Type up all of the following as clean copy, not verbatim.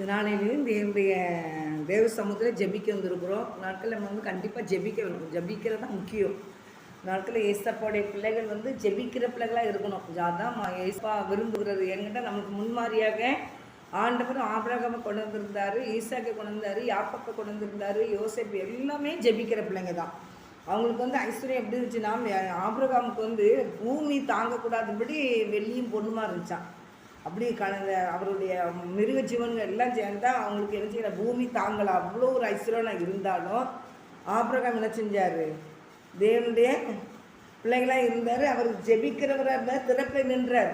நாளையிலேருந்து என்னுடைய தேவ சமூகத்தில் ஜெபிக்க வந்திருக்கிறோம். நாட்களில் நம்ம வந்து கண்டிப்பாக ஜெபிக்க வேணும். ஜெபிக்கிறது தான் முக்கியம். நாட்களில் ஏசப்பாவுடைய பிள்ளைகள் வந்து ஜெபிக்கிற பிள்ளைகளாக இருக்கணும். அதான் ஏசப்பா விரும்புகிறது. என்கிட்ட நமக்கு முன்மாதிரியாக ஆண்டவர் ஆபிரகாமை கொண்டு வந்திருந்தார், ஈசாக்கை கொண்டு வந்தார், யாக்கோப்பை கொண்டு வந்திருந்தார், யோசேப்பு எல்லாமே ஜெபிக்கிற பிள்ளைங்க தான். அவங்களுக்கு வந்து ஐஸ்வர்யம் எப்படி இருந்துச்சுன்னா, ஆபிரகாமுக்கு வந்து பூமி தாங்கக்கூடாதபடி வெள்ளியும் பொண்ணுமா இருந்துச்சான். அப்படி அவருடைய மிருக ஜீவன்கள் எல்லாம் சேர்ந்தால் அவங்களுக்கு என்ன செய்யற பூமி தாங்கலை. அவ்வளோ ஒரு ஐஸ்வர்யம் இருந்தாலும் ஆபிரகாம் என்ன செஞ்சார்? தேவனுடைய பிள்ளைகளாக இருந்தார். அவர் ஜெபிக்கிறவராக இருந்தார், திறப்பை நின்றார்.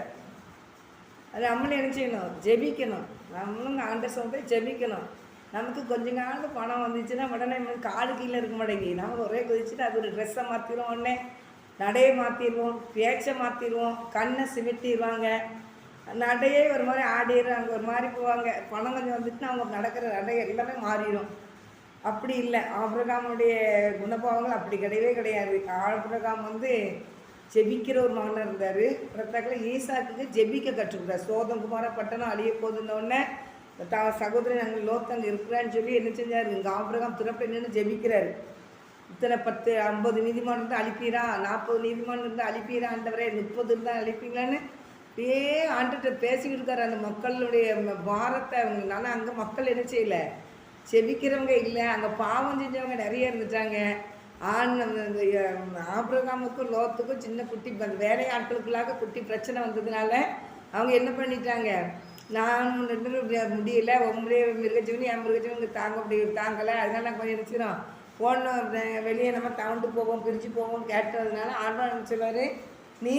அது நம்மளும் என்ன செய்யணும்? ஜெபிக்கணும். நம்மளும் ஆண்டவர் சமூகத்தை ஜெபிக்கணும். நமக்கு கொஞ்ச நாள் பணம் வந்துச்சுன்னா உடனே காடு கீழே இருக்க மாட்டேங்குது. நம்ம ஒரே குதிச்சுட்டு அது ஒரு ட்ரெஸ்ஸை மாற்றிடுவோம், உடனே நடையை மாற்றிடுவோம், பேச்சை மாற்றிடுவோம், கண்ணை சிமிட்டிடுவாங்க, நடையே ஒரு மாதிரி ஆடிடுறாங்க, ஒரு மாதிரி போவாங்க. பணம் கொஞ்சம் வந்துட்டுனா அவங்க நடக்கிற நடை எல்லாமே மாறிடும். அப்படி இல்லை. ஆபிரகாமுடைய குணபாவங்கள் அப்படி கிடையவே கிடையாது. ஆபிரகாம் வந்து ஜெபிக்கிற ஒரு மகனாக இருந்தார். பிரத்தாக்கில் ஈசாக்கு ஜெபிக்க கற்றுக்கிறார். சோதங்குமார பட்டணம் அழிய போதுன்னொடனே சகோதரி நாங்கள் லோத்தங்க இருக்கிறான்னு சொல்லி என்ன செஞ்சார்? இங்கே ஆபிரகாம் திறப்பை நின்று ஜெபிக்கிறார். இத்தனை 10 50 நீதிமான் இருந்தால் அழிப்பீரா, 40 நீதிமான் இருந்தால் அழிப்பீரா, ஆண்டவரே 30 இருந்தால் அழிப்பீங்களான்னு அப்படியே ஆண்டுகிட்ட பேசிக்கிட்டு இருக்காரு. அந்த மக்களுடைய பாரத்தை அவங்கனால அங்கே மக்கள் என்ன செய்யலை? செபிக்கிறவங்க இல்லை, அங்கே பாவம் செஞ்சவங்க நிறைய இருந்துட்டாங்க. ஆபிரகாமுக்கும் லோத்துக்கும் சின்ன குட்டி வேலை ஆட்களுக்குள்ளாக குட்டி பிரச்சனை வந்ததுனால அவங்க என்ன பண்ணிட்டாங்க? நான் முடியல, உங்களுடைய மிருகஜீவனி என் மிருகஜீவனுக்கு தாங்கலை, அதனால நாங்கள் கொஞ்சம் நினச்சிக்கிறோம் போனோம், வெளியே நம்ம தவண்டு போவோம், பிரிஞ்சு போவோம்னு கேட்டதுனால ஆண்டவன் நினச்சிடுவார், நீ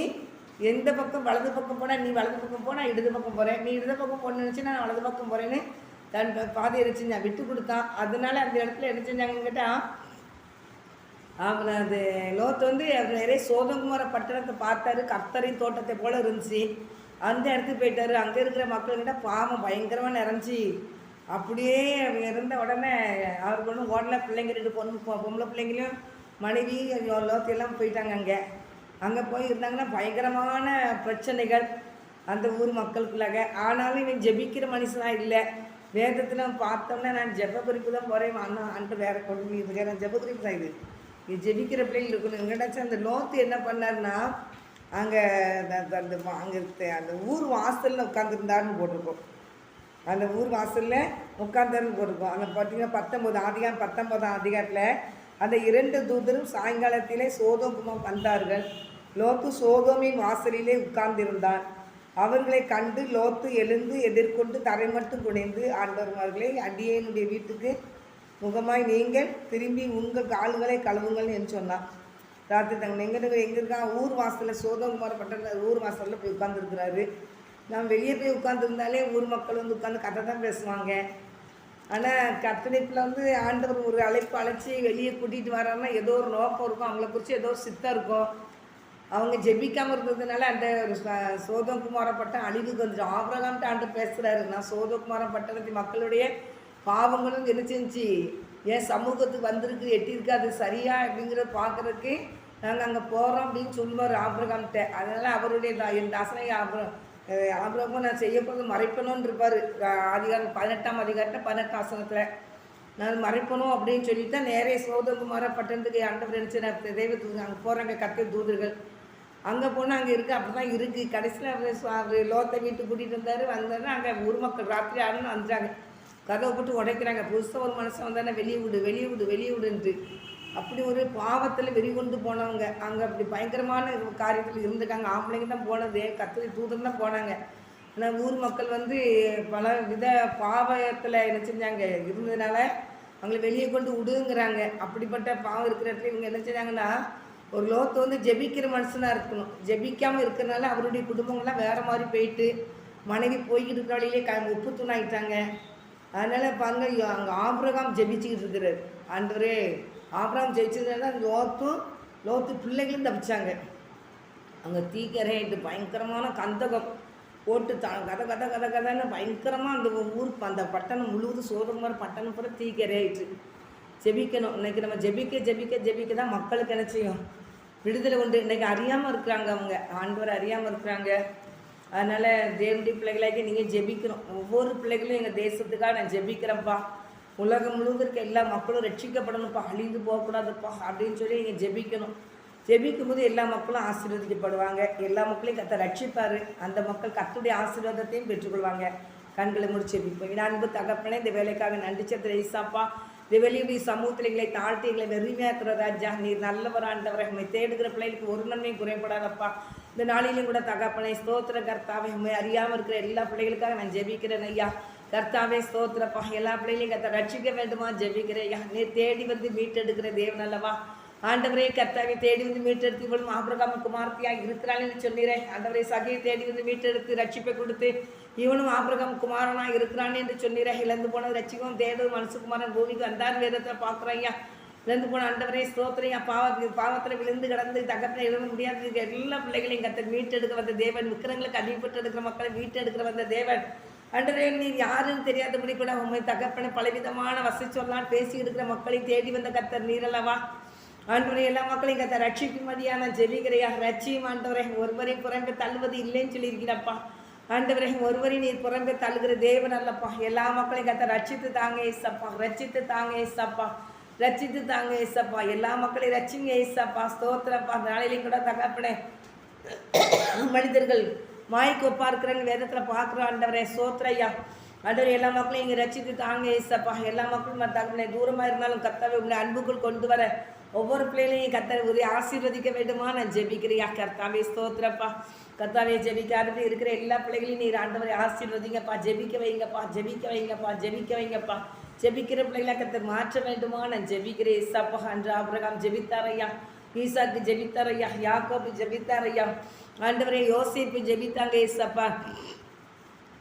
எந்த பக்கம் வலது பக்கம் போனால் நீ வலது பக்கம் போனால் இடது பக்கம் போகிறேன், நீ இடது பக்கம் போன நினச்சி நான் வலது பக்கம் போகிறேன்னு தன் பாதையை செஞ்சான், விட்டு கொடுத்தான். அதனால அந்த இடத்துல என்ன செஞ்சாங்கன்னு கேட்டால், அவன் அது லோத்து வந்து அவர் நிறைய சோதங்குமார பட்டணத்தை பார்த்தாரு. கர்த்தரின் தோட்டத்தை போல் இருந்துச்சு. அந்த இடத்துக்கு போயிட்டார். அங்கே இருக்கிற மக்கள்கிட்ட பாவம் பயங்கரமாக நிறைஞ்சி அப்படியே இருந்த உடனே அவருக்கு ஒன்றும் ஓடல. பிள்ளைங்க 2 பொம்பளை பிள்ளைங்களையும் மனைவி லோத்தையெல்லாம் போயிட்டாங்க. அங்கே போய் இருந்தாங்கன்னா பயங்கரமான பிரச்சனைகள் அந்த ஊர் மக்களுக்குள்ளாக. ஆனாலும் இவன் ஜெபிக்கிற மனுஷனாக இல்லை. வேதத்தில் பார்த்தோம்னா நான் ஜெப குறிப்பு தான் போகிறேன், அன்ட்டு வேறு கொண்டு இதுக்கு நான் ஜெப குறிப்பு தான் இது ஜெபிக்கிற பிள்ளைகள் இருக்கணும். எங்கடாச்சும் அந்த லோத்து என்ன பண்ணார்னா, அங்கே அந்த ஊர் வாசலில் உட்காந்துருந்தாருன்னு போட்டிருக்கோம். அந்த ஊர் வாசலில் உட்காந்தாருன்னு போட்டிருக்கோம். அங்கே பார்த்தீங்கன்னா 19ஆம் அதிகாரத்தில் அந்த 2 தூதரும் சாயங்காலத்திலே சோதோமும் வந்தார்கள். லோத்து சோதோமின் வாசலிலே உட்கார்ந்திருந்தான். அவர்களை கண்டு லோத்து எழுந்து எதிர்கொண்டு தரை மட்டும் குனைந்து, ஆண்டவர்களே, அடியேனுடைய வீட்டுக்கு முகமாய் நீங்கள் திரும்பி உங்கள் கால்களை கழுவுங்கள் என்று சொன்னான். ராத்திரி தங்க எங்கே இருக்கான்? ஊர் வாசலில் சோதோகுமார பட்டண ஊர் வாசலில் போய் உட்காந்துருக்குறாரு. நான் வெளியே போய் உட்காந்துருந்தாலே ஊர் மக்கள் வந்து உட்காந்து கதை தான் பேசுவாங்க. ஆனால் கத்தனைப்பில் வந்து ஆண்டவர் ஒரு அழைச்சி வெளியே கூட்டிகிட்டு வராங்கன்னா ஏதோ ஒரு நோக்கம் இருக்கும், அவங்கள குறித்து ஏதோ ஒரு சித்தம் இருக்கும். அவங்க ஜெபிக்காமல் இருந்ததுனால அந்த ஒரு சோதோகுமார பட்டம் அழிவுக்கு வந்துடும். ஆபிரகாம்கிட்ட ஆண்டு பேசுகிறாரு, நான் சோதோகுமார பட்டணத்து மக்களுடைய பாவங்களும் என்ன செஞ்சு ஏன் சமூகத்துக்கு வந்திருக்கு, எட்டியிருக்கு, அது சரியா அப்படிங்கிறத பார்க்குறதுக்கு நாங்கள் அங்கே போகிறோம் அப்படின்னு சொல்லுவார் ஆபிரகாம்கிட்ட. அதனால் அவருடைய என் தாசனை ஆபிரகாமும் நான் செய்யப்போது மறைப்பணும்னு இருப்பார். அதிகாரம் 18ஆம் அதிகாரத்தில் 18 வசனத்தில் நான் மறைப்பணும் அப்படின்னு சொல்லிட்டு தான் நேரே சோதகுமார பட்டணத்துக்கு ஆண்டவர் நினச்சி தெய்வத்துக்கு அங்கே போகிறாங்க. கத்த தூதர்கள் அங்கே போனால் அங்கே இருக்குது, அப்படி தான் இருக்குது. கடைசியில் அவர் லோத்தை வீட்டுக்கு கூட்டிகிட்டு வந்தாருன்னா அங்கே ஊர் மக்கள் ராத்திரி ஆடுன்னு வந்துட்டாங்க. கதவை போட்டு உடைக்கிறாங்க. புதுசாக ஒரு மனுஷன் வந்தானே வெளியே விடுன்ட்டு அப்படி ஒரு பாவத்தில் வெறிகொண்டு போனவங்க அங்கே அப்படி பயங்கரமான காரியத்தில் இருந்துட்டாங்க. ஆம்பளைங்க தான் போனது, கத்திரி தூதம் தான் போனாங்க. ஆனால் ஊர் மக்கள் வந்து பல வித பாவத்தில் என்ன செஞ்சாங்க இருந்ததுனால அவங்கள வெளியே கொண்டு விடுங்கிறாங்க. அப்படிப்பட்ட பாவம் இருக்கிற இடத்துல இவங்க என்ன செஞ்சாங்கன்னா, ஒரு லோத்து வந்து ஜெபிக்கிற மனுஷனாக இருக்கணும். ஜெபிக்காமல் இருக்கிறனால அவருடைய குடும்பங்கள்லாம் வேறு மாதிரி போயிட்டு மனைவி போய்கிட்டு இருக்கிற வழியிலே உப்பு தூணாயிட்டாங்க. அதனால் பாருங்க, அங்கே ஆபிரகாம் ஜெபிச்சுக்கிட்டு இருக்கிறார். ஆண்டவரே, ஆபிரகாம் ஜெயிச்சதுனால லோத்து பிள்ளைகளும் தப்பிச்சாங்க. அங்கே தீக்கரையிட்டு பயங்கரமான கந்தகம் போட்டு கதைன்னு பயங்கரமாக அந்த ஊர் அந்த பட்டணம் முழுவதும் சோதகுமார பட்டணம் பூரா தீக்கரையிட்டு. ஜெபிக்கணும். இன்றைக்கி நம்ம ஜெபிக்க தான் மக்களுக்கு என்ன செய்யும்? விடுதலை உண்டு. இன்றைக்கி அறியாமல் இருக்கிறாங்க, அவங்க ஆண்டவர் அறியாமல் இருக்கிறாங்க. அதனால் தேவனுடைய பிள்ளைகளாகி நீங்கள் ஜெபிக்கிறோம். ஒவ்வொரு பிள்ளைகளும் எங்கள் தேசத்துக்காக நான் ஜெபிக்கிறேன்ப்பா. உலகம் முழுவதும் இருக்க எல்லா மக்களும் ரட்சிக்கப்படணும்ப்பா, அழிந்து போகக்கூடாதுப்பா அப்படின்னு சொல்லி நீங்கள் ஜெபிக்கணும். ஜெபிக்கும் போது எல்லா மக்களும் ஆசீர்வதிக்கப்படுவாங்க. எல்லா மக்களையும் கர்த்தர் ரட்சிப்பார். அந்த மக்கள் கர்த்தருடைய ஆசீர்வாதத்தையும் பெற்றுக்கொள்வாங்க. கண்களை முடிச்சு ஜெபிப்போம். அன்பு தகப்பனே, இந்த வேலைக்காக நன்றி செலுத்துகிற ஏசாப்பா. இந்த வெளியுடைய சமூகத்தில் எங்களை தாழ்த்தி எங்களை வெறுமையாக்குற ராஜா, நீர் நல்லவர் ஆண்டவரை. உண்மை தேடுகிற பிள்ளைகளுக்கு ஒரு நன்மையும் குறைபடாதப்பா. இந்த நாளிலும் கூட தகப்பனை ஸ்தோத்திர கர்த்தாவே. உண்மை அறியாமல் இருக்கிற எல்லா பிள்ளைகளுக்காக நான் ஜெபிக்கிறேன் ஐயா. கர்த்தாவே ஸ்தோத்திரப்பா. எல்லா பிள்ளைகளையும் கர்த்தர் ரட்சிக்க வேண்டுமா ஜெபிக்கிறேன் ஐயா. நீர் தேடி வந்து மீட்டெடுக்கிற தேவன் அல்லவா ஆண்டவரே. கர்த்தாவை தேடி வந்து மீட்டெடுத்து இவளும் ஆபிரகாம் குமார்த்தியாக இருக்கிறான்னு சொன்னீரேன் ஆண்டவரே. சகையை தேடி வந்து மீட்டெடுத்து ரட்சிப்பை கொடுத்து இவனும் ஆபிரகாம் குமாரனாக இருக்கிறான்னு என்று சொன்னீரேன். இழந்து போனது ரட்சிக்கவும் தேடும் மனுஷகுமாரன் பூமிக்கு வந்தார் வேதத்தில் பார்க்குறோம் ஐயா. இழந்து போன ஆண்டவரே ஸ்தோத்திரையா. பாவத்தில் விழுந்து கிடந்து தகப்பனை எழுத முடியாது எல்லா பிள்ளைகளையும் கர்த்தர் மீட்டெடுக்க வந்த தேவன். விக்கிரங்களுக்கு அடிபட்டு எடுக்கிற மக்களை மீட்டெடுக்கிற வந்த தேவன். ஆண்டவரே, நீர் யாருன்னு தெரியாதபடி கூட உண்மை தகப்பனை பலவிதமான வசதி சொல்லான் பேசி இருக்கிற மக்களை தேடி வந்த கர்த்தர் நீரல்லவா ஆண்டவரே. எல்லா மக்களையும் கர்த்தர் ரட்சிக்கும்படியா நான் ஜெபிக்கிறையா. ரட்சியும் ஆண்டவரே. ஒருவரையும் புறம்பே தள்ளுவது இல்லைன்னு சொல்லியிருக்கிறப்பா ஆண்டவரே. ஒருவரையும் நீர் புறம்பே தள்ளுகிற தேவன் அல்லப்பா. எல்லா மக்களையும் கர்த்தர் ரட்சித்து தாங்க ஏசப்பா. ரட்சித்து தாங்க ஏசப்பா. ரட்சித்து தாங்க ஏசப்பா. எல்லா மக்களையும் ரட்சிங்க ஏசப்பா. ஸ்தோத்திரப்பா. அந்த நாளிலையும் கூட தகப்பனே, மனிதர்கள் மாய்க்கு ஒப்பா இருக்கிறேன்னு வேதத்தில் பார்க்குறோம் ஆண்டவரே. ஸ்தோத்திரையா ஆண்டவரே. எல்லா மக்களையும் இங்கே ரட்சித்து தாங்க ஏசப்பா. எல்லா மக்களும் தகப்பனே தூரமாக இருந்தாலும் கர்த்தாவே உங்களை அன்புக்குள் கொண்டு வர ஒவ்வொரு பிள்ளைகளையும் கர்த்தர் ஒரு ஆசீர்வதிக்க வேண்டுமா நான் ஜெபிக்கிறியா. கர்த்தாவே ஸ்தோத்திரப்பா. கர்த்தாவே ஜெபிக்காதது இருக்கிற எல்லா பிள்ளைகளையும் நீர் ஆண்டவரை ஆசீர்வதிங்கப்பா. ஜெபிக்க வைங்கப்பா. ஜெபிக்க வைங்கப்பா. ஜெபிக்க வைங்கப்பா. ஜெபிக்கிற பிள்ளைகளை கர்த்தர் மாற்ற வேண்டுமா நான் ஜெபிக்கிறேன் ஏசப்பா. அன்று ஆபிரகாம் ஜெபித்தாரையா. ஈசாக்கு ஜெபித்தாரையா. யாக்கோபு ஜெபித்தாரையா. ஆண்டவரே யோசேப்பு ஜெபித்தாங்க ஏசப்பா.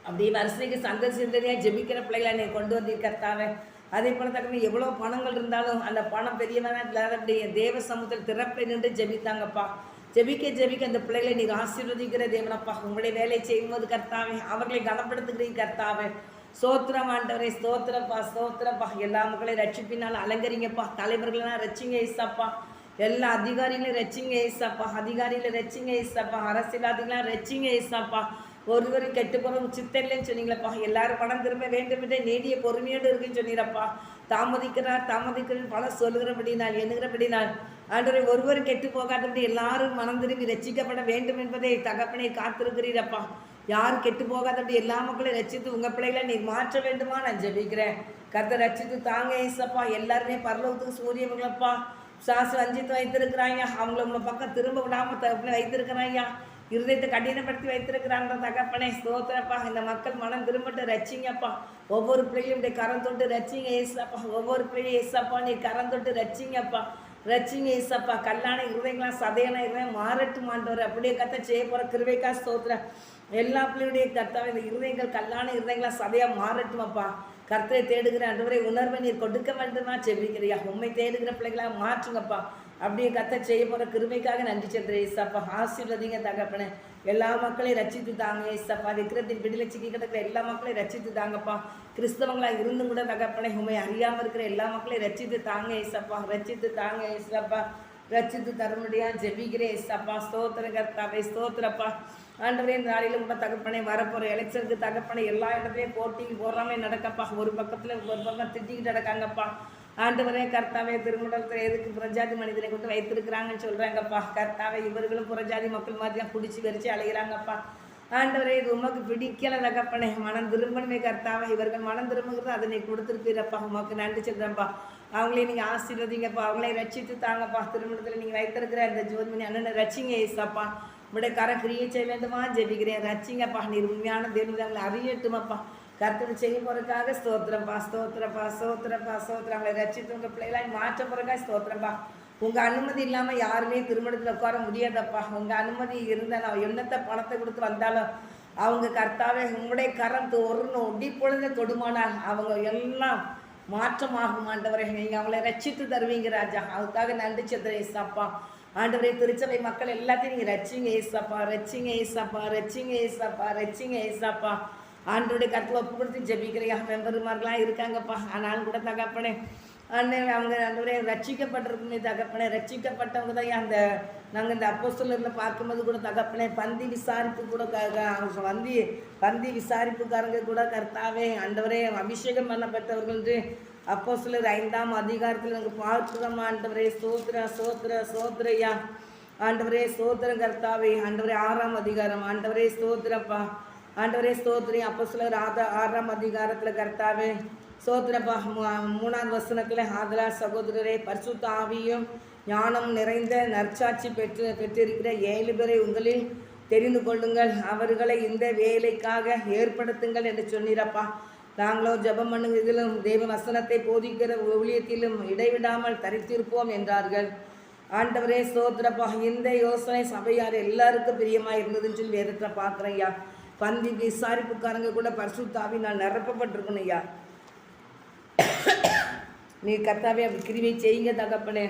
அப்படியே வரிசைக்கு சந்ததியாக ஜெபிக்கிற பிள்ளைகளை நீ கொண்டு வந்திருக்கர்த்தாவே. அதே போல தக்கன எவ்வளோ பணங்கள் இருந்தாலும் அந்த பணம் பெரியவனா இல்லாதபடி தேவ சமூகத்தில் திறப்பை நின்று ஜெபித்தாங்கப்பா. ஜெபிக்க ஜெபிக்க அந்த பிள்ளைகளை நீர் ஆசீர்வதிக்கிற தேவனப்பா. உங்களுடைய வேலை செய்யும்போது கர்த்தாவே அவர்களை கனப்படுத்துகிறீங்க கர்த்தாவே. ஸ்தோத்திரம் ஆண்டவரே. ஸ்தோத்திரப்பா. ஸ்தோத்திரப்பா. எல்லா மக்களையும் ரட்சிப்பினால் அலங்கரிங்கப்பா. தலைவர்களெல்லாம் ரட்சிங்க ஏசப்பா. எல்லா அதிகாரிகளையும் ரட்சிங்க ஏசப்பா. அதிகாரிகளை ரட்சிங்க ஏசப்பா. அரசியல்வாதிகளாம் ரட்சிங்க ஏசப்பா. ஒருவரும் கெட்டு போகிற சித்தல்லைன்னு சொன்னீங்களப்பா. எல்லாரும் பணம் திரும்ப வேண்டும் என்றே நீடிய பொறுமையோடு இருக்குன்னு சொன்னீரப்பா. தாமதிக்கிறார் பல சொல்லுகிறபடினால் எண்ணுகிறபடினால் ஆண்டவரை ஒருவரும் கெட்டு போகாதபடி எல்லாரும் மனம் திரும்பி ரட்சிக்கப்பட வேண்டும் என்பதை தகப்பனை காத்திருக்கிறீரப்பா. யாரும் கெட்டு போகாதபடி எல்லா மக்களையும் ரட்சித்து உங்கள் பிள்ளைகளை நீர் மாற்ற வேண்டுமா நான் ஜெபிக்கிறேன். கர்த்தர் ரட்சித்து தாங்க ஏசப்பா. எல்லாருமே பரலோகத்துக்கு சூரியவங்களப்பா. சாசு வஞ்சித்து வைத்திருக்கிறாங்க. அவங்கள உங்களை பக்கம் திரும்ப விடாமல் தகப்பனை வைத்திருக்கிறாங்க. இருதயத்தை கடினப்படுத்தி வைத்திருக்கிறாங்க தகப்பனே. ஸ்தோத்திரப்பா. இந்த மக்கள் மனம் திரும்பட்டு ரட்சிங்கப்பா. ஒவ்வொரு பிள்ளையும் இப்படி கரம் தொட்டு ரட்சிங்க ஏசப்பா. ஒவ்வொரு பிள்ளையும் ஏசப்பா நீ கரம் தொட்டு ரட்சிங்கப்பா. ரட்சிங்க ஏசப்பா. கல்லான இருதயங்களாம் சதையான இருதயம் மாறட்டும் ஆண்டவர். அப்படியே கத்த செய்ய போகிற கிருபைக்கா ஸ்தோத்திரம். எல்லா பிள்ளையுடைய கர்த்தாவே இந்த இருதயங்கள் கல்லான இருதயங்களாம் சதையாக மாறட்டும் அப்பா. கர்த்தரை தேடுகிற ஆண்டவரை உணர்வை நீர் கொடுக்க வேண்டுமா ஜெபிக்கிறியா. உண்மை தேடுகிற பிள்ளைகளாக மாற்றுங்கப்பா. அப்படியே கர்த்தர் செய்ய போகிற கிருபைக்காக நன்றி செலுத்துறேன் ஏசப்பா. ஆசீர்வதிங்க தகப்பனே. எல்லா மக்களையும் ரட்சித்து தாங்க ஏசப்பா. விக்கிரத்தின் விடுதலை சிக்கி கிடக்கிற எல்லா மக்களையும் ரட்சித்து தாங்கப்பா. கிறிஸ்தவங்களாக இருந்தும் கூட தகப்பனே உண்மை அறியாமல் இருக்கிற எல்லா மக்களையும் ரட்சித்து தாங்க ஏசப்பா. ரட்சித்து தாங்க ஏசப்பா. ரட்சித்து தரும்படியா ஜெபிக்கிறேன் ஏசப்பா. ஸ்தோத்திர கர்த்தாவே. ஸ்தோத்திரப்பா. ஆண்டவரே இந்த நாளிலும் கூட தகப்பனை வரப்போகிற எலெக்ஷனுக்கு தகப்பனை எல்லா இடத்துலையும் போட்டிக்கு போடுறாமே நடக்கப்பா. ஒரு பக்கத்தில் ஒரு பக்கம் திட்டிக்கிட்டு நடக்காங்கப்பா. ஆண்டவரே கர்த்தாவே திருமணத்தில் எதுக்கு புறஜாதி மனிதனை கொண்டு வைத்திருக்கிறாங்கன்னு சொல்கிறாங்கப்பா. கர்த்தாவே இவர்களும் புறஜாதி மக்கள் மாதிரியாக பிடிச்சி வெறிச்சு அலைகிறாங்கப்பா. ஆண்டவரே இது உமக்கு பிடிக்கல தகப்பனே. மனம் திரும்பணுமே கர்த்தாவே. இவர்கள் மனம் திரும்புகிறது அதை நீ கொடுத்துருப்பீரப்பா. உமக்கு நன்றி சொல்கிறேன்ப்பா. அவங்களே நீங்கள் ஆசீர்வதிங்கப்பா. அவங்களே ரட்சித்து தாங்கப்பா. திருமணத்தில் நீங்கள் வைத்திருக்கிற இந்த ஜோதிமணி அண்ணனை ரட்சிங்க ஏசப்பா. உடைய கரை கிரியை செய்ய வேண்டுமா ஜெபிக்கிறேன். ரட்சிங்கப்பா. நீர் உண்மையான தேவங்களை அறியட்டுமப்பா. கர்த்தனை செய்ய போறதுக்காக ஸ்தோத்திரப்பா. ஸ்தோத்திரப்பா. ஸ்தோத்திரப்பா. ஸ்தோத்திரம். அவங்களை ரட்சித்து உங்கள் பிள்ளைகளாய் மாற்ற போறதுக்காக ஸ்தோத்திரப்பா. உங்கள் அனுமதி இல்லாமல் யாருமே திருமணத்தில் உட்கார முடியாதப்பா. உங்கள் அனுமதி இருந்தால் நான் என்னத்தை பணத்தை கொடுத்து வந்தாலும் அவங்க கர்த்தாவே உங்களுடைய கரம் ஒரு நொடி பொழுது தொடுமானால் அவங்க எல்லாம் மாற்றமாகும் ஆண்டவரை. நீங்கள் அவங்களை ரட்சித்து தருவீங்க ராஜா. அதுக்காக நன்றி செலுத்துறேன் ஏசப்பா. ஆண்டவரே திருச்சபை மக்கள் எல்லாத்தையும் நீங்கள் ரட்சிங்க ஏசப்பா. ரட்சிங்க ஏசப்பா. ரட்சிங்க ஏசப்பா. ரட்சிங்க ஏசப்பா. ஆண்டோடைய கருத்தில் ஒப்பு கொடுத்து ஜெபிக்கிறையா. மெம்பர்மார்களாக இருக்காங்கப்பா. ஆனாலும் கூட தகப்பனே அண்ணன் அவங்க ஆண்டவரே ரட்சிக்கப்பட்டிருக்குமே தகப்பனே. ரட்சிக்கப்பட்டவங்க தான் அந்த நாங்கள் இந்த அப்போஸ்தலரில் பார்க்கும்போது கூட தகப்பனே பந்தி விசாரிப்பு கூட பந்தி விசாரிப்புக்காரங்க கூட கர்த்தாவே ஆண்டவரே அபிஷேகம் பண்ணப்பட்டவர்கள் அப்போஸ்தலர் 5ஆம் அதிகாரத்தில் நாங்கள் பார்க்கிறோம். ஆண்டவரே சோத்திரையா ஆண்டவரே ஸ்தோத்திரம் கர்த்தாவே. ஆண்டவரே 6ஆம் அதிகாரம் ஆண்டவரே ஸ்தோத்திரப்பா. ஆண்டவரே ஸ்தோத்திரம் அப்போஸ்தலர் 6ஆம் அதிகாரத்தில் கர்த்தாவே ஸ்தோத்திரப்பா. 3ஆம் வசனத்தில் ஆதலால் சகோதரரே பரிசுத்த ஆவியும் ஞானம் நிறைந்த நற்சாட்சி பெற்றிருக்கிற 7 பேரை உங்களில் தெரிந்து கொள்ளுங்கள், அவர்களை இந்த வேலைக்காக ஏற்படுத்துங்கள் என்று சொன்னீரப்பா. நாங்களும் ஜெபம் பண்ணுங்க இதிலும் தெய்வ வசனத்தை போதிக்கிற ஊழியத்திலும் இடைவிடாமல் தரித்திருப்போம் என்றார்கள். ஆண்டவரே ஸ்தோத்திரப்பா. இந்த யோசனை சபையார் எல்லாருக்கும் பிரியமாக இருந்ததுன்னு சொல்லி வேதத்தில் பார்க்குறேன் ஐயா. பந்தி விசாரிப்புக்காரங்க கூட பரிசுத்த ஆவியினால் நிரப்பப்பட்டிருக்கணும் ஐயா. நீ கர்த்தாவே அப்படி கிருபை செய்யுங்க தகப்பனே,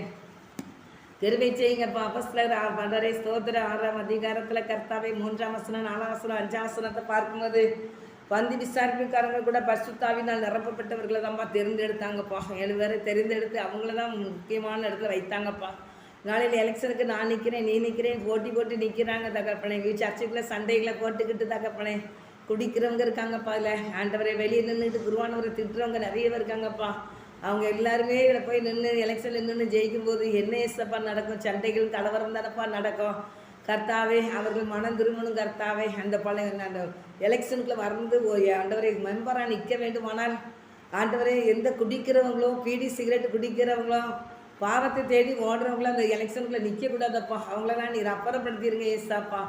கிருபை செய்யுங்கப்பா. அப்போஸ்தலர் ஆண்டவரே ஸ்தோத்திரம் 6ஆம் அதிகாரத்தில் கர்த்தாவே 3ஆம் வசனம் 4ஆம் வசனம் 5ஆம் வசனத்தை பார்க்கும்போது பந்தி விசாரிப்புக்காரங்க கூட பரிசுத்த ஆவியினால் நிரப்பப்பட்டவர்களை தான்ப்பா தெரிந்தெடுத்தாங்கப்பா. 7 பேரை தெரிந்தெடுத்து அவங்கள தான் முக்கியமான இடத்துல வைத்தாங்கப்பா. நாளையில் எலெக்ஷனுக்கு நான் நிற்கிறேன் நீ நிற்கிறேன் போட்டி நிற்கிறாங்க தகப்பனே. சர்ச்சுக்குள்ளே சண்டைகளை போட்டுக்கிட்டு தகப்பனே குடிக்கிறவங்க இருக்காங்கப்பா. இல்லை ஆண்டவரை வெளியே நின்றுட்டு குருவானவரை திட்டுறவங்க நிறைய பேர் இருக்காங்கப்பா. அவங்க எல்லாருமே இதில் போய் நின்று எலெக்ஷனில் நின்று ஜெயிக்கும்போது என்ன ஏசப்பா நடக்கும்? சண்டைகள் கலவரம் தானப்பா நடக்கும். கர்த்தாவே அவர்கள் மனம் திரும்பணும் கர்த்தாவே. அந்த அந்த எலெக்ஷனுக்குள்ள வந்து ஆண்டவரை மெம்பராக நிற்க வேண்டுமானால் ஆண்டவரே எந்த குடிக்கிறவங்களோ பீடி சிகரெட் குடிக்கிறவங்களோ பாவத்தை தேடி ஓடுறவங்களோ அந்த எலெக்ஷனுக்குள்ள நிற்கக்கூடாதப்பா. அவங்களெல்லாம் நீர் அப்புறப்படுத்திடுங்க ஏசாப்பா.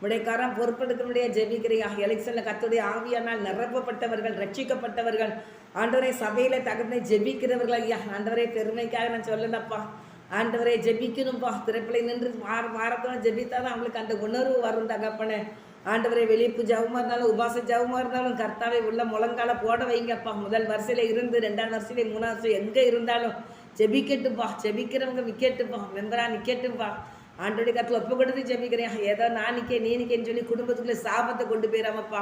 உடைக்காரன் பொறுப்பெடுக்க முடியாது ஜெபிக்கிறியா. எலெக்ஷனில் கர்த்தருடைய ஆவியானால் நிரப்பப்பட்டவர்கள் ரட்சிக்கப்பட்டவர்கள் ஆண்டவரை சபையில் தகப்பனை ஜெபிக்கிறவர்கள் ஐயா. ஆண்டவரை பெருமைக்காக நான் சொல்லலப்பா. ஆண்டவரை ஜெபிக்கணும்ப்பா. திரைப்பிள்ளை நின்று வாரத்தோடு ஜெபித்தா தான் அவங்களுக்கு அந்த உணர்வு வரும் தகப்பனே. ஆண்டவரை வெளிப்பு ஜவுமா இருந்தாலும் உபாச ஜவுமா இருந்தாலும் கர்த்தாவை உள்ள முழங்கால போட வைங்கப்பா. முதல் வரிசையில் இருந்து 2ஆம் வரிசையில் 3ஆம் வரிசை எங்கே இருந்தாலும் ஜெபிக்கட்டுப்பா. ஜெபிக்கிறவங்க விக்கெட்டுப்பா, மெம்பரா நிற்கட்டுப்பா. ஆண்டோடைய கருத்தில் ஒப்பு கொடுத்து ஜெபிக்கிறேன். ஏதோ நான் நிற்க நீ நிற்கன்னு சொல்லி குடும்பத்துக்குள்ளே சாபத்தை கொண்டு போயிடாமப்பா.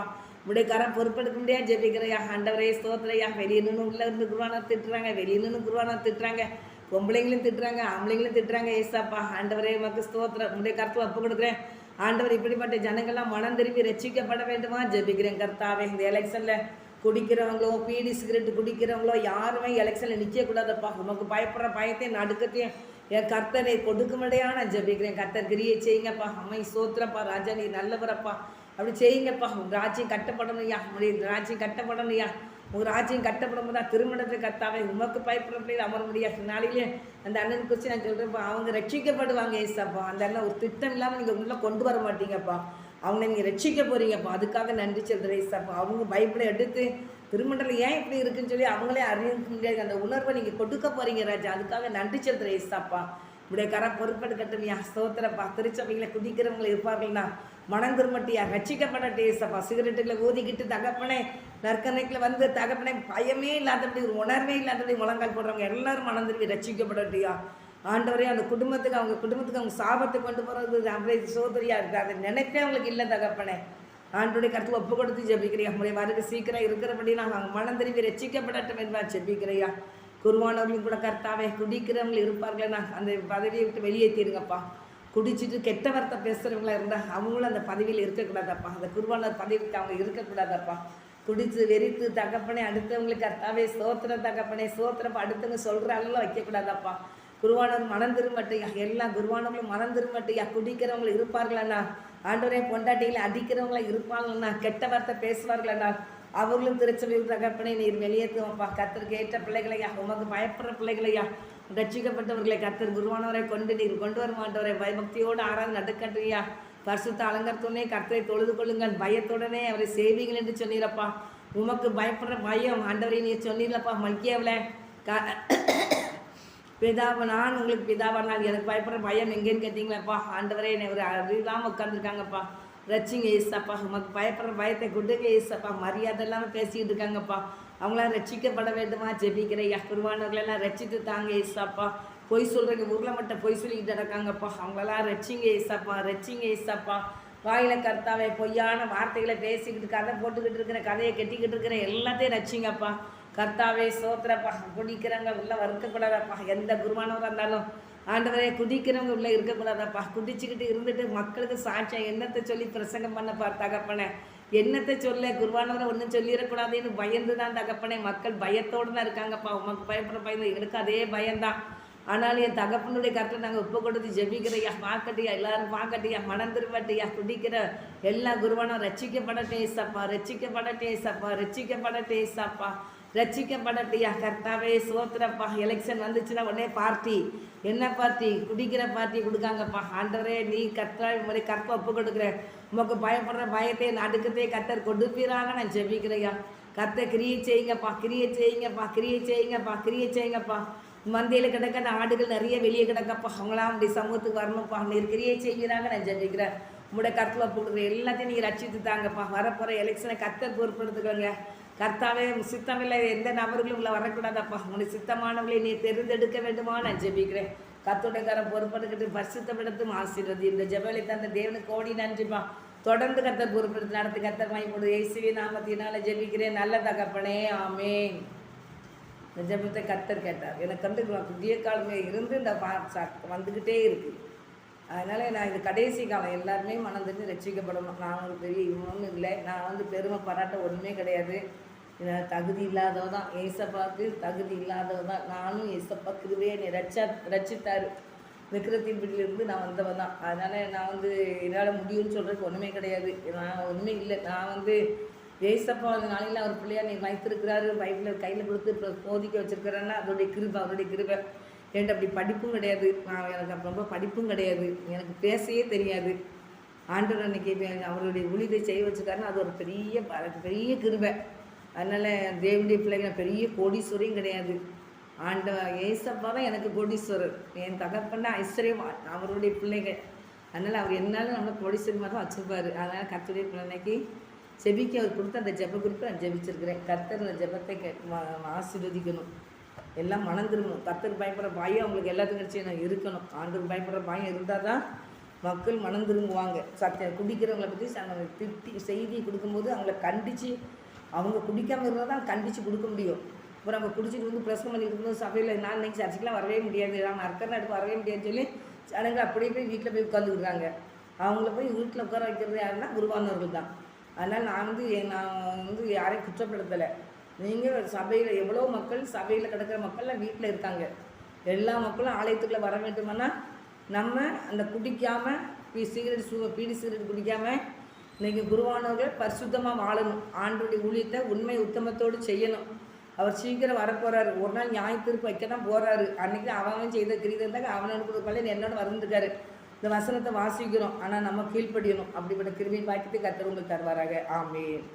உடைக்காரன் பொறுப்பெடுக்க முடியாது ஜெபிக்கிறையா. ஆண்டவரே ஸ்தோத்திரையா. வெளியே நின்று உள்ள இருந்து குருவானா திட்டுறாங்க, வெளியே நின்று குருவானா திட்டுறாங்க, பொம்பளைங்களும் திட்டுறாங்க, ஆம்பளைங்களும் திட்டுறாங்க ஏசாப்பா. ஆண்டவரே உமக்கு ஸ்தோத்திரம். உடைய கருத்தில் ஒப்பு கொடுக்குறேன். ஆண்டவர் இப்படிப்பட்ட ஜனங்கள்லாம் மனம் திரும்பி ரட்சிக்கப்பட வேண்டுமா ஜெபிக்கிறேன் கர்த்தாவே. இந்த எலெக்ஷனில் குடிக்கிறவங்களோ பீடி சிகரெட்டு குடிக்கிறவங்களோ யாருமே எலெக்ஷனில் நிற்கக்கூடாதப்பா. உமக்கு பயப்படுற பயத்தையும் நடுக்கத்தையும் என் கர்த்தரை கொடுக்கும்படியா நான் ஜெபிக்கிறேன். கர்த்தர் கிரியை செய்யுங்கப்பா. அம்மை சோத்திரப்பா. ராஜா நீ நல்லவரப்பா. அப்படி செய்யுங்கப்பா. உங்கள் ராஜ்யம் கட்டப்படணும்யா. உங்களுடைய ராஜ்யம் கட்டப்படணும்யா. உங்கள் ராஜ்யம் கட்டப்படும் போது திருமணத்தை கர்த்தாவே உமக்கு பயப்பட அமர முடியாது. நாளையிலே அந்த அண்ணன் குறித்து நான் சொல்கிறேன்ப்பா. அவங்க ரட்சிக்கப்படுவாங்க ஏசாப்பா. அந்த அண்ணன் ஒரு திட்டம் இல்லாமல் நீங்கள் உள்ளே கொண்டு வர மாட்டீங்கப்பா. அவங்கள நீங்கள் ரட்சிக்க போகிறீங்கப்பா. அதுக்காக நன்றி சொல்கிறேன் ஏசாப்பா. அவங்க பைபிளை எடுத்து திருமண்டலம் ஏன் இப்படி இருக்குன்னு சொல்லி அவங்களே அறிவிக்க முடியாது அந்த உணர்வை நீங்கள் கொடுக்க போகிறீங்க ராஜா. அதுக்காக நன்றி சொல்கிறேன் ஏசாப்பா. இப்படிய பொறுப்பெடுக்கட்டும்யா. ஸ்தோத்திரப்பா. திருச்சபைகளை குடிக்கிறவங்களை இருப்பார்கள்னா மனம் திரும்பட்டியா ரட்சிக்கப்படட்டே ஏசப்பா. சிகரெட்டுகளை ஊதிக்கிட்டு தகப்பனே நற்கனைக்கில் வந்து தகப்பனே பயமே இல்லாதபடி ஒரு உணர்வே இல்லாதபடி முழங்கால் போடுறவங்க எல்லாரும் மனம் திரும்பி ரட்சிக்கப்படட்டியா. ஆண்டவரே அந்த குடும்பத்துக்கு அவங்க சாபத்தை கொண்டு போகிறது அப்படியே சோதரியா இருக்குது. அதை நினைப்பே அவங்களுக்கு இல்லை தகப்பனே. ஆண்டோடைய கருத்து ஒப்பு கொடுத்து ஜெபிக்கிறியா. நம்முடைய வருகை சீக்கிரம் இருக்கிறபடி நாங்கள் அவங்க மனம் திரும்பி ரட்சிக்கப்படட்டும் என்பா ஜெபிக்கிறியா. குருவானவர்களும் கூட கர்த்தாவே குடிக்கிறவங்க இருப்பார்களேண்ணா அந்த பதவியை விட்டு வெளியேற்றிடுங்கப்பா. குடிச்சிட்டு கெட்ட வார்த்தை பேசுகிறவங்களா இருந்தால் அவங்களும் அந்த பதவியில் இருக்கக்கூடாதப்பா. அந்த குருவானர் பதவிக்கு அவங்க இருக்கக்கூடாதப்பா. குடித்து வெறித்து தகப்பனே அடுத்தவங்களுக்கு கர்த்தாவே ஸ்தோத்திரம் தகப்பனே ஸ்தோத்திரப்பா. அடுத்தவங்க சொல்கிற அளவில் வைக்கக்கூடாதப்பா. குருவானவர் மனம் திரும்பட்டையா. எல்லா குருவானவர்களும் மனம் திரும்பட்டையா. குடிக்கிறவங்க இருப்பார்களா. ஆண்டவரே பொண்டாட்டிகளை அடிக்கிறவங்களா இருப்பாங்களா. கெட்ட வார்த்தை பேசுவார்களா. அவர்களும் திருச்சபை தகப்பனே நீர் வெளியேற்றுவோம்ப்பா. கர்த்தருக்கு ஏற்ற பிள்ளைகளையா. உமக்கு பயப்படுற பிள்ளைகளையா ரட்சிக்கப்பட்டவர்களை கர்த்தர் குருவானவரை நீர் கொண்டு வர மாட்டவரை பயபக்தியோடு ஆராய்ந்து நடக்கட்டுயா. பரிசுத்த அலங்கரத்துடனே கர்த்தரை தொழுது கொள்ளுங்கள். பயத்துடனே அவரை சேவிங்கள் என்று சொன்னீரப்பா. உமக்கு பயப்படுற பயம் ஆண்டவரை நீர் சொன்னீரப்பா. மல்கியாவில் பிதாவை நான் உங்களுக்கு பிதாவானால் எனக்கு பயப்படுற பயம் எங்கேன்னு கேட்டிங்களாப்பா. ஆண்டவரே என்னை ஒரு அறிவில்லாமல் உட்காந்துருக்காங்கப்பா. ரட்சிங்க ஏசப்பா. உமக்கு பயப்படுற பயத்தை கொடுங்க ஏசப்பா. மரியாதை இல்லாமல் பேசிக்கிட்டு இருக்காங்கப்பா. அவங்களாம் ரட்சிக்கப்பட வேண்டுமா ஜெபிக்கிறையா. குருவானவர்களெல்லாம் ரட்சித்து தாங்க ஏசப்பா. பொய் சொல்கிறவங்க ஊரில் மட்டும் பொய் சொல்லிக்கிட்டு நடக்காங்கப்பா. அவங்களெல்லாம் ரட்சிங்க ஏசப்பா. ரட்சிங்க ஏசப்பா. வாயில் கர்த்தாவே பொய்யான வார்த்தைகளை பேசிக்கிட்டு கதை போட்டுக்கிட்டு இருக்கிற கதையை கெட்டிக்கிட்டு இருக்கிற எல்லாத்தையும் ரட்சிங்கப்பா. கர்த்தாவே சோத்திரப்பா. குடிக்கிறவங்க உள்ள வறுக்கக்கூடாதப்பா. எந்த குருவானவராக இருந்தாலும் ஆண்டவரே குடிக்கிறவங்க உள்ள இருக்கக்கூடாதப்பா. குடிச்சுக்கிட்டு இருந்துட்டு மக்களுக்கு சாட்சியம் என்னத்தை சொல்லி பிரசங்கம் பண்ணப்பா தகப்பனே. என்னத்தை சொல்ல குருவானவரை ஒன்றும் சொல்லிடக்கூடாதுன்னு பயந்து தான் தகப்பனே. மக்கள் பயத்தோடு தான் இருக்காங்கப்பா. உமக்கு பயப்படுற பயந்து எங்களுக்கு அதே பயம்தான். ஆனாலும் என் தகப்பனுடைய கருத்தை நாங்கள் உப்பு கொடுத்து ஜெபிக்கிறையா. பார்க்கட்டியா, எல்லாரும் பார்க்கட்டியா, மனம் திரும்பட்டியா. குடிக்கிற எல்லா குருவானும் ரட்சிக்கப்படட்டே ஏசப்பா, ரட்சிக்கப்படட்டே ஏசப்பா, ரட்சிக்கப்படட்டே ஏசப்பா, ரட்சிக்கப்படட்டியா. கர்த்தாவே சோத்திரப்பா. எலெக்ஷன் வந்துச்சுன்னா உடனே பார்ட்டி, என்ன பார்ட்டி? குடிக்கிற பார்ட்டி கொடுக்காங்கப்பா. ஆண்டவரே நீ கர்த்தா முறை கற்பை ஒப்பு கொடுக்குறேன். உமக்கு பயப்படுற பயத்தை நடுக்கத்தை கர்த்தர் கொடுப்பீராக நான் ஜெபிக்கிறையா. கர்த்தர் கிரியை செய்யுங்கப்பா, கிரியை செய்யுங்கப்பா, கிரியை செய்யுங்கப்பா, கிரியை செய்யுங்கப்பா. மந்தையில் கிடக்க அந்த ஆடுகள் நிறைய வெளியே கிடக்கப்பா. அவங்களாம் அப்படி சமூகத்துக்கு வரணும்ப்பா. நீர் கிரியை செய்கிறாங்க நான் ஜெபிக்கிறேன். உங்களோட கருத்தில் போடுற எல்லாத்தையும் நீங்கள் ரட்சித்து தாங்கப்பா. வரப்போகிற எலெக்ஷனை கர்த்தர் பொறுப்படுத்துக்கோங்க. கர்த்தாவே சித்தமில்லை எந்த நபர்களும் உள்ள வரக்கூடாதப்பா. உங்களுடைய சித்தமானவர்களை நீ தெரிந்தெடுக்க வேண்டுமா நான் ஜெபிக்கிறேன். கர்த்தருடையக்காரன் பொறுப்படுக்கிட்டு பரிசுத்தப்படுத்தும் ஆசீர்வதி. இந்த ஜெபலை தந்த தேவனுக்கு கோடி நன்றிப்பா. தொடர்ந்து கர்த்தர் பொறுப்படுத்தி நடத்தி கர்த்தர் வாங்கி இயேசுவே நாமத்தினால ஜெபிக்கிறேன் நல்ல தகப்பனே, ஆமேன். இந்த ஜெபத்தை கர்த்தர் கேட்டார். எனக்கு வந்து புதிய காலமே இருந்து இந்த வந்துக்கிட்டே இருக்குது. அதனால் நான் இது கடைசி காலம் எல்லாருமே மனம் தெரிஞ்சு ரட்சிக்கப்படணும். நான் ஒரு பெரிய இவனும் இல்லை. நான் வந்து பெருமை பாராட்ட ஒன்றுமே கிடையாது. தகுதி இல்லாதவ தான். ஏசப்பாவுக்கு தகுதி இல்லாதவ தான். நானும் ஏசப்பா கிருபையை என்னை ரட்சித்தார். விக்கிரத்தின் வீட்டிலிருந்து நான் வந்தவன் தான். அதனால் நான் வந்து என்னால் முடியும்னு சொல்கிறதுக்கு ஒன்றுமே கிடையாது. நான் ஒன்றுமே இல்லை. நான் வந்து ஏசப்பா அந்த நாளையில் அவர் பிள்ளையா நீ வைத்திருக்கிறாரு, பைபிளில் கையில் கொடுத்து இப்போ போதிக்க வச்சுருக்கிறேன்னா அதோடைய கிருபை, அவருடைய கிருபை. என்கிட்ட அப்படி படிப்பும் கிடையாது. எனக்கு ரொம்ப படிப்பும் கிடையாது. எனக்கு பேசவே தெரியாது. ஆண்டவர் அன்னைக்கு அவருடைய ஊழியத்தை செய்ய வச்சுருக்காருன்னா அது ஒரு பெரிய கிருபை. அதனால் தேவனுடைய பிள்ளைங்க பெரிய கோடீஸ்வரையும் கிடையாது. ஏசப்பா தான் எனக்கு கோடீஸ்வரர். என் தகப்பன்னா ஐஸ்வர்யமாக அவருடைய பிள்ளைங்க. அதனால் அவர் என்னாலும் நம்மளை கோடீஸ்வரமாக தான் வச்சுருப்பார். அதனால் கர்த்தருடைய பிள்ளைக்கு செபிக்க அவர் கொடுத்து அந்த ஜெப குறிப்பை நான் ஜெபிச்சிருக்கிறேன். கர்த்தர் அந்த ஜெபத்தை ஆசீர்வதிக்கணும். எல்லாம் மனம் திரும்பணும். கர்த்தர் பயப்படுற பயம் அவங்களுக்கு எல்லாத்துக்கும் செய்யணும் இருக்கணும். ஆண்டவர் பயப்படுற பயம் இருந்தால் தான் மக்கள் மனம் திரும்புவாங்க. குடிக்கிறவங்களை பற்றி திட்டி செய்தி கொடுக்கும்போது அவங்கள கண்டித்து, அவங்க குடிக்காமல் இருந்தால் தான் கண்டித்து கொடுக்க முடியும். அப்புறம் அவங்க குடிச்சிட்டு வந்து பிரசவம் பண்ணி இருக்கும்போது சபையில் நான் இன்றைக்கி சர்ச்சைக்கெலாம் வரவே முடியாது, நான் அர்க்கர் நாட்டுக்கு வரவே முடியாதுன்னு சொல்லி ஜனங்கள் அப்படியே போய் வீட்டில் போய் உட்காந்துக்கிறாங்க. அவங்கள போய் வீட்டில் உட்கார வைக்கிறது யாருன்னா குருவானவர்கள் தான். அதனால் நான் வந்து யாரையும் குற்றப்படுத்தலை. நீங்கள் சபையில் எவ்வளோ மக்கள் சபையில் கிடக்கிற மக்கள்லாம் வீட்டில் இருக்காங்க. எல்லா மக்களும் ஆலயத்துக்குள்ளே வர வேண்டுமானா நம்ம அந்த குடிக்காமல் பீடி சிகரெட் குடிக்காமல் நீங்கள் குருவானவர்கள் பரிசுத்தமாக வாழணும். ஆண்டோடைய ஊழியத்தை உண்மை உத்தமத்தோடு செய்யணும். அவர் சீக்கிரம் வரப்போகிறாரு. ஒரு நாள் நியாயத்தீர்ப்பு வைக்க தான் போகிறாரு. அன்றைக்கி அவன் செய்த கிரீதந்தாங்க அவனுக்கு பள்ளி என்னோட வந்துருக்காரு. இந்த வசனத்தை வாசிக்கிறோம். ஆனால் நம்ம கீழ்ப்படியணும். அப்படிப்பட்ட கிருபை பாக்கியத்தை கர்த்தர் உங்களுக்கு தருவாராக. ஆமென்.